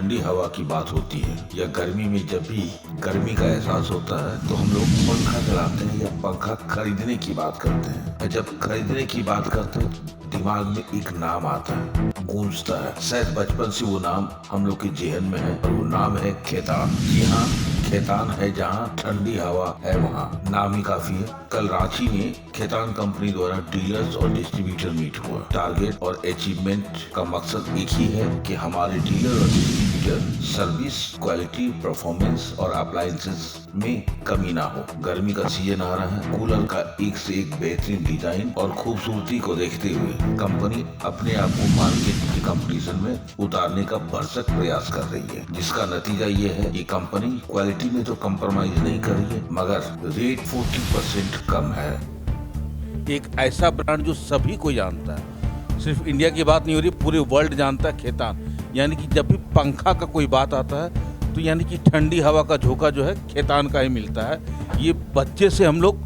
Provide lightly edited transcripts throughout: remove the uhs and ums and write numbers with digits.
ठंडी हवा की बात होती है या गर्मी में जब भी गर्मी का एहसास होता है तो हम लोग पंखा चलाते हैं या पंखा खरीदने की बात करते हैं। और जब खरीदने की बात करते हैं दिमाग में एक नाम आता है, गूंजता है। शायद बचपन से वो नाम हम लोग के जेहन में है और वो नाम है खेतान। जी हाँ, खेतान है जहाँ ठंडी हवा है वहाँ, नाम ही काफी है। कल रांची में खेतान कंपनी द्वारा डीलर्स और डिस्ट्रीब्यूटर मीट हुआ। टारगेट और अचीवमेंट का मकसद एक ही है कि हमारे डीलर और डिस्ट्रीब्यूटर सर्विस, क्वालिटी, परफॉर्मेंस और अप्लायंसेस में कमी ना हो। गर्मी का सीजन आ रहा है, कूलर का एक से एक बेहतरीन डिजाइन और खूबसूरती को देखते हुए कंपनी अपने आप को मार्केट की कंपटीशन में उतारने का भरसक प्रयास कर रही है, जिसका नतीजा ये है कि कंपनी क्वालिटी में तो कंप्रोमाइज नहीं कर रही है मगर रेट 40% कम है। एक ऐसा ब्रांड जो सभी को जानता है, सिर्फ इंडिया की बात नहीं हो रही, पूरे वर्ल्ड जानता है खेतान। यानी कि जब भी पंखा का कोई बात आता है तो यानी कि ठंडी हवा का झोंका जो है खेतान का ही मिलता है। ये बच्चे से हम लोग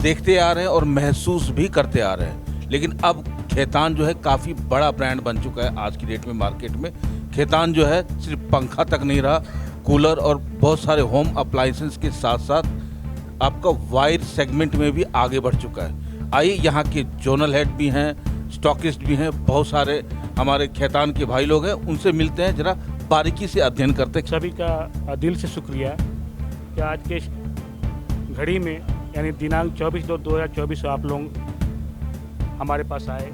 देखते आ रहे हैं और महसूस भी करते आ रहे हैं, लेकिन अब खेतान जो है काफ़ी बड़ा ब्रांड बन चुका है आज की डेट में मार्केट में। खेतान जो है सिर्फ पंखा तक नहीं रहा, कूलर और बहुत सारे होम अप्लायंसेस के साथ साथ आपका वायर सेगमेंट में भी आगे बढ़ चुका है। आइए यहाँ के जोनल हेड भी हैं, स्टॉकिस्ट भी हैं, बहुत सारे हमारे खेतान के भाई लोग हैं, उनसे मिलते हैं, जरा बारीकी से अध्ययन करते हैं। सभी का दिल से शुक्रिया कि आज के घड़ी में यानी दिनांक 24/2/2024 आप लोग हमारे पास आए।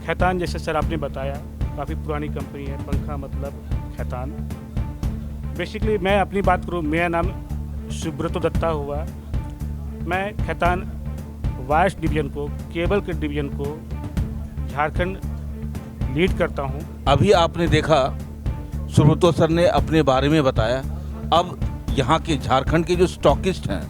खेतान जैसे सर आपने बताया काफ़ी पुरानी कंपनी है, पंखा मतलब खेतान। बेसिकली मैं अपनी बात करूँ, मेरा नाम सुब्रत दत्ता हुआ। मैं खेतान वायर्स डिवीजन को, केबल के डिवीजन को झारखंड लीड करता हूँ। अभी आपने देखा सुब्रतो सर ने अपने बारे में बताया, अब यहाँ के झारखंड के जो स्टॉकिस्ट हैं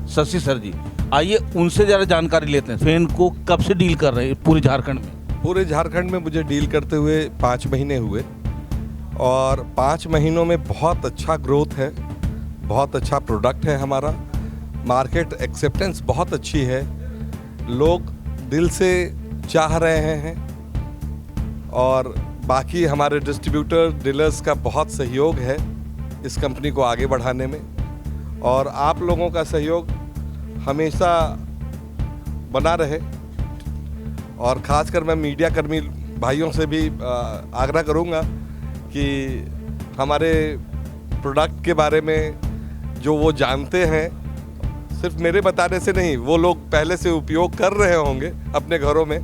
शशि सर जी, आइए उनसे ज़रा जानकारी लेते हैं। फैन को कब से डील कर रहे हैं पूरे झारखंड में? पूरे झारखंड में मुझे डील करते हुए 5 महीने हुए और 5 महीनों में बहुत अच्छा ग्रोथ है, बहुत अच्छा प्रोडक्ट है हमारा, मार्केट एक्सेप्टेंस बहुत अच्छी है, लोग दिल से चाह रहे हैं और बाकी हमारे डिस्ट्रीब्यूटर डीलर्स का बहुत सहयोग है इस कंपनी को आगे बढ़ाने में और आप लोगों का सहयोग हमेशा बना रहे। और ख़ासकर मैं मीडिया कर्मी भाइयों से भी आग्रह करूंगा कि हमारे प्रोडक्ट के बारे में जो वो जानते हैं, सिर्फ मेरे बताने से नहीं, वो लोग पहले से उपयोग कर रहे होंगे अपने घरों में,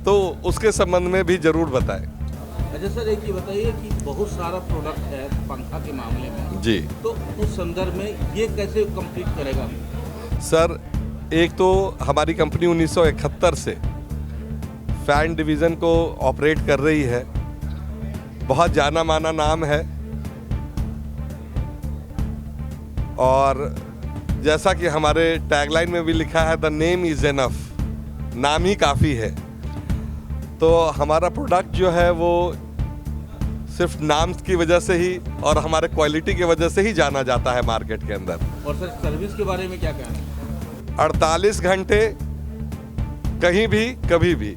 तो उसके संबंध में भी ज़रूर बताएं। अच्छा सर, एक ये बताइए कि बहुत सारा प्रोडक्ट है पंखा के मामले में जी, तो उस संदर्भ में ये कैसे कंप्लीट करेगा? सर एक तो हमारी कंपनी 1971 से फैन डिवीज़न को ऑपरेट कर रही है, बहुत जाना माना नाम है और जैसा कि हमारे टैगलाइन में भी लिखा है, द नेम इज़ एनफ, नाम ही काफ़ी है। तो हमारा प्रोडक्ट जो है वो सिर्फ नाम की वजह से ही और हमारे क्वालिटी की वजह से ही जाना जाता है मार्केट के अंदर। और सर सर्विस के बारे में क्या कहना है? 48 घंटे कहीं भी कभी भी।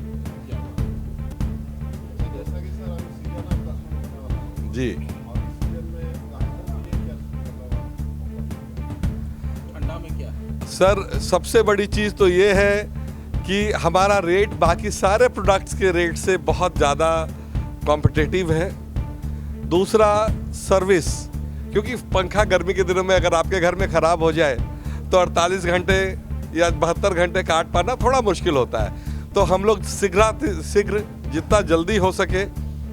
जी, ठंडा में क्या है? सर सबसे बड़ी चीज़ तो ये है कि हमारा रेट बाकी सारे प्रोडक्ट्स के रेट से बहुत ज़्यादा कॉम्पिटिटिव है। दूसरा सर्विस, क्योंकि पंखा गर्मी के दिनों में अगर आपके घर में ख़राब हो जाए तो 48 घंटे या 72 घंटे काट पाना थोड़ा मुश्किल होता है। तो हम लोग शीघ्र जितना जल्दी हो सके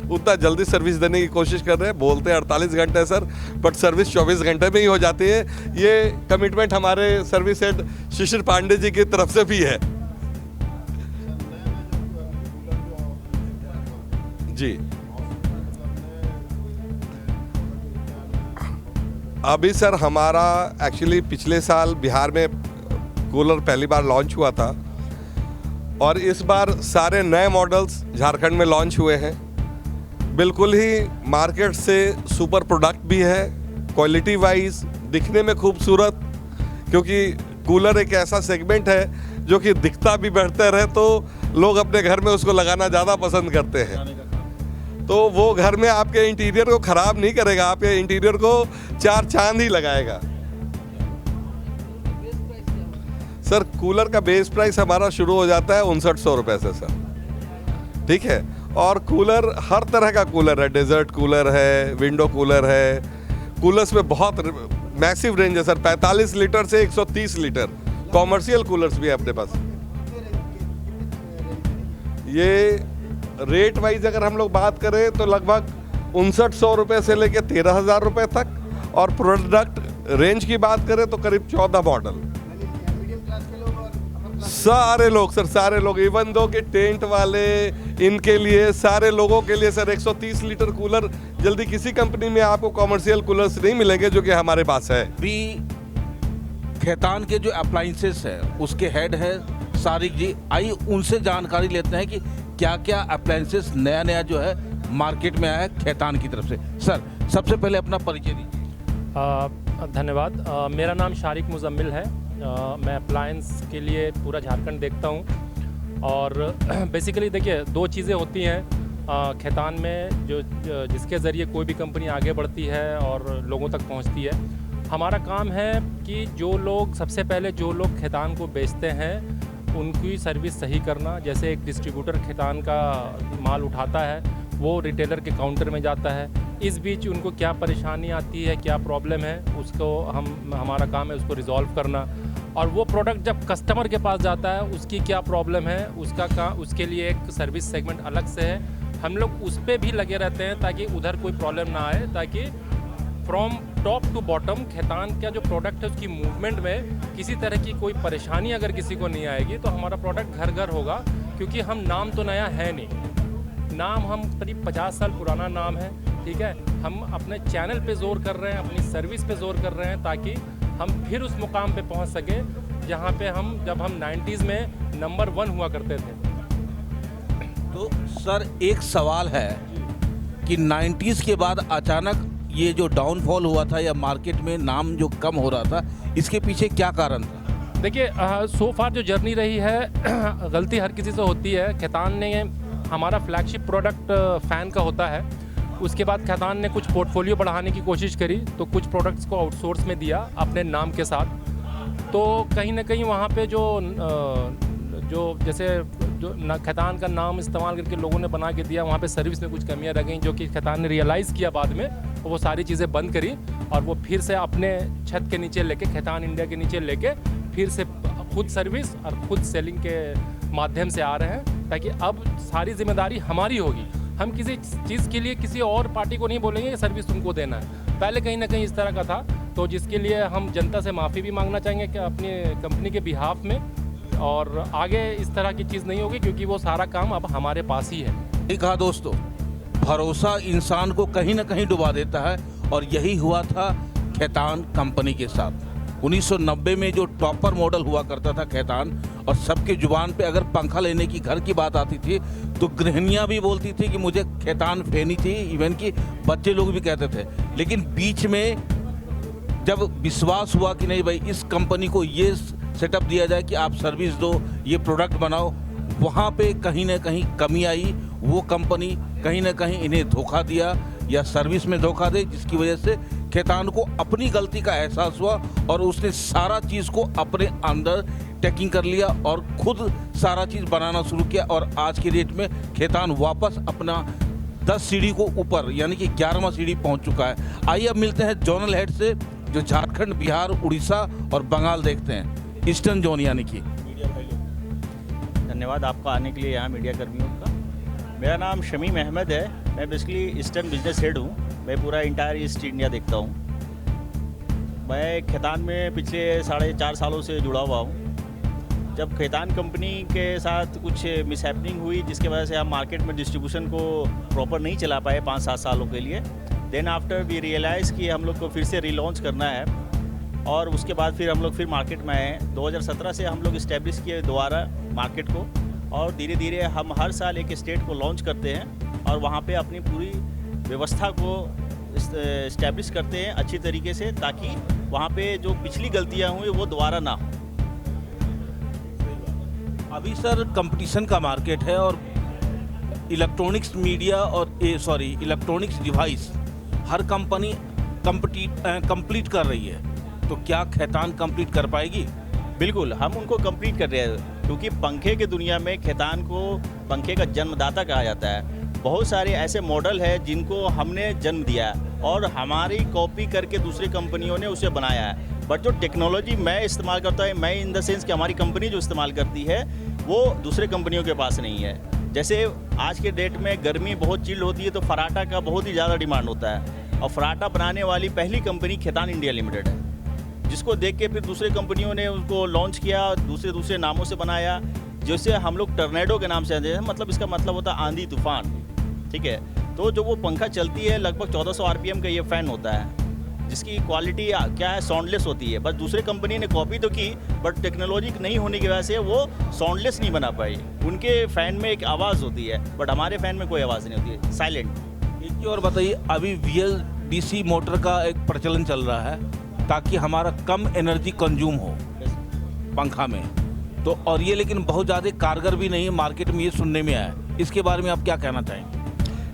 उतना जल्दी सर्विस देने की कोशिश कर रहे हैं। बोलते हैं 48 घंटे सर, बट सर्विस 24 घंटे में ही हो जाती है। ये कमिटमेंट हमारे सर्विस हेड शिशिर पांडे जी की तरफ से भी है। जी, अभी सर हमारा एक्चुअली पिछले साल बिहार में कूलर पहली बार लॉन्च हुआ था और इस बार सारे नए मॉडल्स झारखंड में लॉन्च हुए हैं। बिल्कुल ही मार्केट से सुपर प्रोडक्ट भी है, क्वालिटी वाइज दिखने में खूबसूरत, क्योंकि कूलर एक ऐसा सेगमेंट है जो कि दिखता भी बेहतर है तो लोग अपने घर में उसको लगाना ज़्यादा पसंद करते हैं। तो वो घर में आपके इंटीरियर को ख़राब नहीं करेगा, आपके इंटीरियर को 4 चांद ही लगाएगा। सर कूलर का बेस प्राइस हमारा शुरू हो जाता है 5900 रुपये से सर, ठीक है। और कूलर हर तरह का कूलर है, डेजर्ट कूलर है, विंडो कूलर है, कूलर्स में बहुत मैसिव रेंज है सर, 45 लीटर से 130 लीटर कॉमर्शियल कूलर्स भी है अपने पास। ये रेट वाइज अगर हम लोग बात करें तो लगभग 5900 रुपये से लेकर 13,000 रुपये तक, और प्रोडक्ट रेंज की बात करें तो करीब 14 मॉडल। सारे लोग सर, सारे लोग, इवन दो कि टेंट वाले, इनके लिए, सारे लोगों के लिए सर 130 लीटर कूलर जल्दी किसी कंपनी में आपको कॉमर्शियल कूलर्स नहीं मिलेंगे जो कि हमारे पास है। भी खेतान के जो अप्लाइंसेस है उसके हेड है सारिक जी, आइए उनसे जानकारी लेते हैं कि क्या क्या अप्लाइंसेस नया नया जो है मार्केट में आया है खेतान की तरफ से। सर सबसे पहले अपना परिचय दीजिए। धन्यवाद। मेरा नाम शारिक मुजम्मिल है। मैं अप्लायंस के लिए पूरा झारखंड देखता हूँ, और बेसिकली देखिए 2 चीज़ें होती हैं खेतान में जो जिसके ज़रिए कोई भी कंपनी आगे बढ़ती है और लोगों तक पहुँचती है। हमारा काम है कि जो लोग सबसे पहले जो लोग खेतान को बेचते हैं उनकी सर्विस सही करना। जैसे एक डिस्ट्रीब्यूटर खेतान का माल उठाता है, वो रिटेलर के काउंटर में जाता है, इस बीच उनको क्या परेशानी आती है, क्या प्रॉब्लम है, उसको हमारा काम है उसको रिजॉल्व करना। और वो प्रोडक्ट जब कस्टमर के पास जाता है उसकी क्या प्रॉब्लम है, उसके लिए एक सर्विस सेगमेंट अलग से है। हम लोग उस पर भी लगे रहते हैं ताकि उधर कोई प्रॉब्लम ना आए, ताकि from top to bottom Khaitan का जो प्रोडक्ट है उसकी मूवमेंट में किसी तरह की कोई परेशानी अगर किसी को नहीं आएगी तो हमारा प्रोडक्ट घर घर होगा। क्योंकि हम नाम तो नया है नहीं, नाम हम करीब 50 साल पुराना नाम है, ठीक है। हम अपने चैनल पे जोर कर रहे हैं, अपनी सर्विस पे जोर कर रहे हैं, ताकि हम फिर उस मुकाम पे पहुंच सके जहां पे हम जब हम 90s में नंबर 1 हुआ करते थे। तो सर एक सवाल है कि 90s के बाद अचानक ये जो डाउनफॉल हुआ था या मार्केट में नाम जो कम हो रहा था, इसके पीछे क्या कारण था? देखिए सो फार जो जर्नी रही है गलती हर किसी से होती है। खेतान ने हमारा फ्लैगशिप प्रोडक्ट फ़ैन का होता है, उसके बाद खेतान ने कुछ पोर्टफोलियो बढ़ाने की कोशिश करी तो कुछ प्रोडक्ट्स को आउटसोर्स में दिया अपने नाम के साथ। तो कहीं ना कहीं वहाँ पे जो जैसे जो खेतान का नाम इस्तेमाल करके लोगों ने बना के दिया, वहाँ पे सर्विस में कुछ कमियाँ रह गई, जो कि खेतान ने रियलाइज़ किया बाद में, वो सारी चीज़ें बंद करी और वो फिर से अपने छत के नीचे लेके, खेतान इंडिया के नीचे लेके फिर से खुद सर्विस और खुद सेलिंग के माध्यम से आ रहे हैं, ताकि अब सारी जिम्मेदारी हमारी होगी। हम किसी चीज़ के लिए किसी और पार्टी को नहीं बोलेंगे कि सर्विस तुमको देना है। पहले कहीं ना कहीं इस तरह का था, तो जिसके लिए हम जनता से माफ़ी भी मांगना चाहेंगे कि अपनी कंपनी के बिहाफ में, और आगे इस तरह की चीज़ नहीं होगी क्योंकि वो सारा काम अब हमारे पास ही है। ठीक है दोस्तों, भरोसा इंसान को कहीं ना कहीं डुबा देता है, और यही हुआ था खेतान कंपनी के साथ। 1990 में जो टॉपर मॉडल हुआ करता था खेतान, और सबके जुबान पे अगर पंखा लेने की घर की बात आती थी तो गृहिणियाँ भी बोलती थी कि मुझे खेतान फेनी थी, इवन कि बच्चे लोग भी कहते थे। लेकिन बीच में जब विश्वास हुआ कि नहीं भाई इस कंपनी को ये सेटअप दिया जाए कि आप सर्विस दो, ये प्रोडक्ट बनाओ, वहाँ पे कहीं ना कहीं कमी आई। वो कंपनी कहीं ना कहीं इन्हें धोखा दिया या सर्विस में धोखा दे, जिसकी वजह से खेतान को अपनी गलती का एहसास हुआ और उसने सारा चीज़ को अपने अंदर टेकिंग कर लिया और खुद सारा चीज़ बनाना शुरू किया। और आज की डेट में खेतान वापस अपना 10 सीढ़ी को ऊपर यानी कि 11वां सीढ़ी पहुंच चुका है। आइए अब मिलते हैं जोनल हेड से, जो झारखंड, बिहार, उड़ीसा और बंगाल देखते हैं, ईस्टर्न जोन यानी कि। धन्यवाद आपका आने के लिए यहाँ मीडिया कर्मियों का। मेरा नाम शमीम अहमद है, मैं बेसिकली ईस्टर्न बिजनेस हेड हूँ। मैं पूरा इंटायर ईस्ट इंडिया देखता हूँ। मैं खेतान में पिछले 4.5 सालों से जुड़ा हुआ हूँ। जब खेतान कंपनी के साथ कुछ मिसहैपनिंग हुई जिसके वजह से हम मार्केट में डिस्ट्रीब्यूशन को प्रॉपर नहीं चला पाए 5-7 सालों के लिए, देन आफ्टर वी रियलाइज़ कि हम लोग को फिर से रिलॉन्च करना है, और उसके बाद फिर हम लोग फिर मार्केट में आए। 2017 से हम लोग इस्टेब्लिश किए दोबारा मार्केट को, और धीरे धीरे हम हर साल एक स्टेट को लॉन्च करते हैं और वहाँ पे अपनी पूरी व्यवस्था को इस्टेब्लिश करते हैं अच्छी तरीके से, ताकि वहाँ पे जो पिछली गलतियाँ हुई वो दोबारा ना हो। अभी सर कंपटीशन का मार्केट है और इलेक्ट्रॉनिक्स मीडिया और इलेक्ट्रॉनिक्स डिवाइस हर कंपनी कंप्लीट कर रही है, तो क्या खैतान कंप्लीट कर पाएगी? बिल्कुल, हम उनको कंप्लीट कर रहे हैं, क्योंकि पंखे की दुनिया में खैतान को पंखे का जन्मदाता कहा जाता है। बहुत सारे ऐसे मॉडल हैं जिनको हमने जन्म दिया है और हमारी कॉपी करके दूसरी कंपनियों ने उसे बनाया है। बट जो टेक्नोलॉजी मैं इस्तेमाल करता है, मैं इन द सेंस कि हमारी कंपनी जो इस्तेमाल करती है वो दूसरे कंपनियों के पास नहीं है। जैसे आज के डेट में गर्मी बहुत चिल्ड होती है तो फराटा का बहुत ही ज़्यादा डिमांड होता है, और फराटा बनाने वाली पहली कंपनी खैतान इंडिया लिमिटेड है, जिसको देख के फिर दूसरे कंपनियों ने उसको लॉन्च किया, दूसरे नामों से बनाया, जैसे हम लोग टर्नेडो के नाम से जानते हैं। मतलब इसका मतलब होता है आंधी तूफान, ठीक है। तो जो वो पंखा चलती है लगभग 1400 आरपीएम का ये फ़ैन होता है, जिसकी क्वालिटी क्या है, साउंडलेस होती है। बस दूसरे कंपनी ने कॉपी तो की, बट टेक्नोलॉजी नहीं होने की वजह से वो साउंडलेस नहीं बना पाई। उनके फ़ैन में एक आवाज़ होती है, बट हमारे फ़ैन में कोई आवाज़ नहीं होती है, साइलेंट। एक और बताइए, अभी VLDC मोटर का एक प्रचलन चल रहा है ताकि हमारा कम एनर्जी कंज्यूम हो पंखा में, तो और ये लेकिन बहुत ज़्यादा कारगर भी नहीं है, मार्केट में ये सुनने में आया है। इसके बारे में आप क्या कहना चाहेंगे?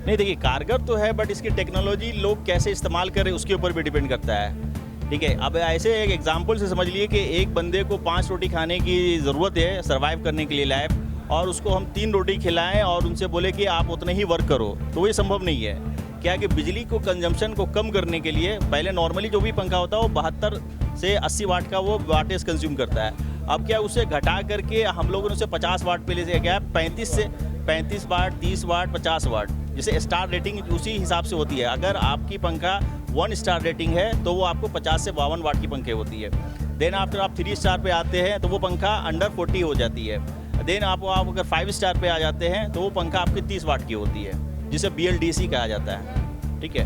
नहीं, देखिए कारगर तो है, बट इसकी टेक्नोलॉजी लोग कैसे इस्तेमाल करें उसके ऊपर भी डिपेंड करता है, ठीक है। अब ऐसे एक एग्जांपल से समझ लिए कि एक बंदे को 5 रोटी खाने की ज़रूरत है सर्वाइव करने के लिए लाइफ, और उसको हम 3 रोटी खिलाएं और उनसे बोले कि आप उतना ही वर्क करो, तो ये संभव नहीं है। क्या कि बिजली को कंजम्पशन को कम करने के लिए पहले नॉर्मली जो भी पंखा होता है वो 72 से 80 वाट का वो वाटेज कंज्यूम करता है। अब क्या उसे घटा करके हम लोगों ने उसे 50 वाट पे ले गया, 35 वाट, 30 वाट, 50 वाट। जैसे स्टार रेटिंग उसी हिसाब से होती है। अगर आपकी पंखा 1 स्टार रेटिंग है तो वो आपको 50 से 52 वाट की पंखे होती है। देन आफ्टर आप 3 स्टार पे आते हैं तो वो पंखा अंडर 40 हो जाती है। देन आप अगर 5 स्टार पे आ जाते हैं तो वो पंखा आपकी 30 वाट की होती है, जिसे BLDC कहा जाता है, ठीक है।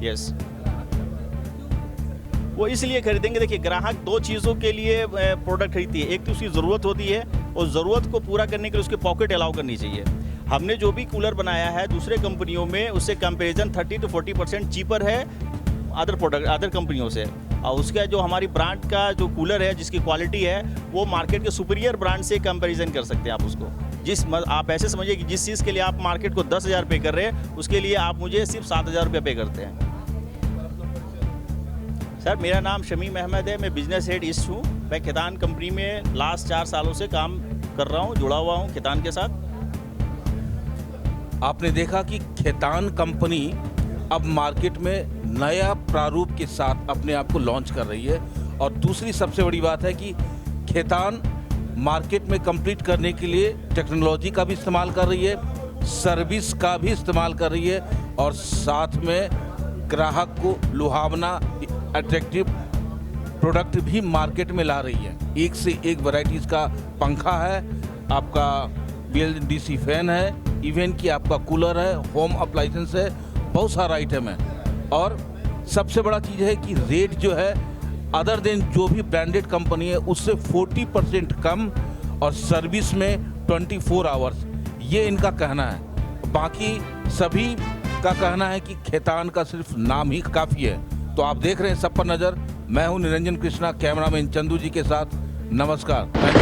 यस, वो इसलिए खरीदेंगे, देखिए ग्राहक 2 चीज़ों के लिए प्रोडक्ट खरीदती है। एक तो उसकी ज़रूरत होती है, और ज़रूरत को पूरा करने के लिए उसके पॉकेट अलाउ करनी चाहिए। हमने जो भी कूलर बनाया है दूसरे कंपनियों में उससे कंपैरिजन 30 to 40% चीपर है अदर कंपनियों से। और उसका जो हमारी ब्रांड का जो कूलर है जिसकी क्वालिटी है वो मार्केट के सुपीरियर ब्रांड से कंपैरिजन कर सकते हैं आप उसको। आप ऐसे समझिए कि जिस चीज़ के लिए आप मार्केट को 10,000 पे कर रहे हैं उसके लिए आप मुझे सिर्फ 7,000 रुपये पे करते हैं। सर, मेरा नाम शमीम अहमद है, मैं बिजनेस हेड ईस्ट हूँ। मैं खैतान कंपनी में लास्ट 4 सालों से काम कर रहा हूँ, जुड़ा हुआ हूँ खैतान के साथ। आपने देखा कि खैतान कंपनी अब मार्केट में नया प्रारूप के साथ अपने आप को लॉन्च कर रही है, और दूसरी सबसे बड़ी बात है कि खैतान मार्केट में कंप्लीट करने के लिए टेक्नोलॉजी का भी इस्तेमाल कर रही है, सर्विस का भी इस्तेमाल कर रही है, और साथ में ग्राहक को लुभावना अट्रैक्टिव प्रोडक्ट भी मार्केट में ला रही है। एक से एक वैरायटीज़ का पंखा है, आपका BLDC फैन है, इवन कि आपका कूलर है, होम अप्लाइंसेंस है, बहुत सारा आइटम है। और सबसे बड़ा चीज़ है कि रेट जो है अदर देन जो भी ब्रांडेड कंपनी है उससे 40% कम, और सर्विस में 24 आवर्स, ये इनका कहना है। बाकी सभी का कहना है कि खैतान का सिर्फ नाम ही काफ़ी है। तो आप देख रहे हैं सब पर नज़र, मैं हूं निरंजन कृष्णा, कैमरामैन चंदू जी के साथ। नमस्कार, थैंक यू।